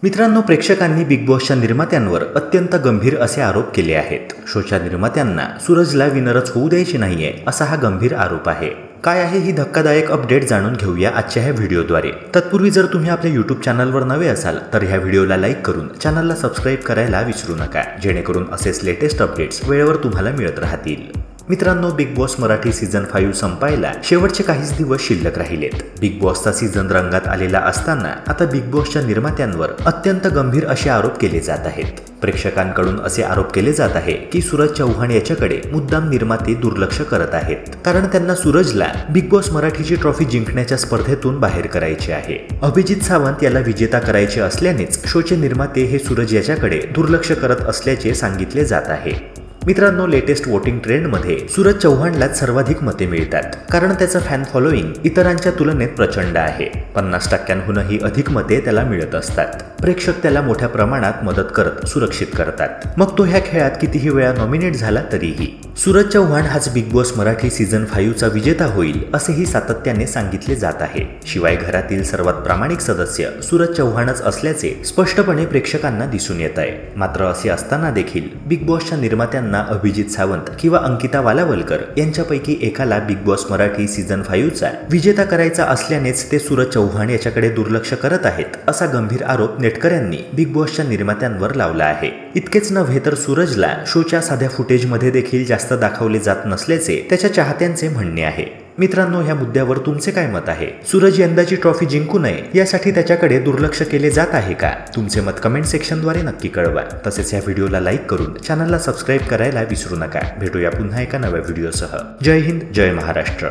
मित्रांनो, प्रेक्षकांनी बिग बॉसच्या निर्मात्यांवर अत्यंत गंभीर असे आरोप केले आहेत। शोच्या निर्मात्यांना सूरजला विनरच होऊ द्यायचे नाहीये असा हा गंभीर आरोप आहे। काय आहे ही धक्कादायक अपडेट जाणून घेऊया आजच्या ह्या व्हिडिओद्वारे। तत्पूर्वी जर तुम्ही आपल्या YouTube चॅनलवर नवे असाल तर ह्या व्हिडिओला लाईक करून चॅनलला सबस्क्राईब करायला विसरू नका, जेणेकरून असेच लेटेस्ट अपडेट्स वेळेवर तुम्हाला मिळत राहतील। मित्रांनो, बिग बॉस मराठी सीझन 5 संपायला शेवटचे काहीच दिवस शिल्लक राहिलेत। बिग बॉसचा सीझन रंगात आलेला असताना आता बिग बॉसच्या निर्मात्यांवर अत्यंत गंभीर असे आरोप केले जात आहेत। प्रेक्षकांकडून असे आरोप केले जात आहे की सूरज चव्हाण याच्याकडे मुद्दाम निर्माते दुर्लक्ष करत आहेत, कारण त्यांना सूरजला बिग बॉस मराठीची ट्रॉफी जिंकण्याच्या स्पर्धेतून बाहेर करायचे आहे। अभिजित सावंत याला विजेता करायचे असल्यानेच शोचे निर्माते हे सूरज याच्याकडे दुर्लक्ष करत असल्याचे सांगितले जात आहे। मित्रांनो, लेटेस्ट वोटिंग ट्रेंडमध्ये सूरज चव्हाणलाच सर्वाधिक मते मिळतात, कारण त्याचं फॅन फॉलोईंग इतरांच्या तुलनेत प्रचंड आहे। 50%हूनही अधिक मते त्याला मिळत असतात। प्रेक्षक त्याला मोठ्या प्रमाणात मदत करत सुरक्षित करतात, मग तो ह्या खेळात कितीही वेळा नॉमिनेट झाला तरीही। सूरज चव्हाण हाच बिग बॉस मराठी सीझन 5चा विजेता होईल असेही सातत्याने सांगितले जात आहे। शिवाय घरातील सर्वात प्रामाणिक सदस्य सूरज चव्हाणच असल्याचे स्पष्टपणे प्रेक्षकांना दिसून येत आहे। मात्र असे असताना देखील बिग बॉसच्या निर्मात्यांना अभिजित सावंत किंवा अंकिता वालावलकर यांच्यापैकी एकाला बिग बॉस मराठी सीझन 5चा विजेता करायचा असल्यानेच ते सूरज चव्हाण याच्याकडे दुर्लक्ष करत आहेत असा गंभीर आरोप नेटकऱ्यांनी बिग बॉसच्या निर्मात्यांवर लावला आहे। इतकेच नव्हे तर सूरजला शोच्या साध्या फुटेजमध्ये देखील जास्त दाखवले जात नसल्याचे त्याच्या चाहत्यांचे म्हणणे आहे। मित्रांनो, ह्या मुद्द्यावर तुमचे काय मत आहे? सूरज यंदाची ट्रॉफी जिंकू नये यासाठी त्याच्याकडे दुर्लक्ष केले जात आहे का? तुमचे मत कमेंट सेक्शनद्वारे नक्की कळवा। तसेच या व्हिडिओला लाईक करून चॅनलला सबस्क्राईब करायला विसरू नका। भेटूया पुन्हा एका नव्या व्हिडिओसह। जय हिंद, जय महाराष्ट्र।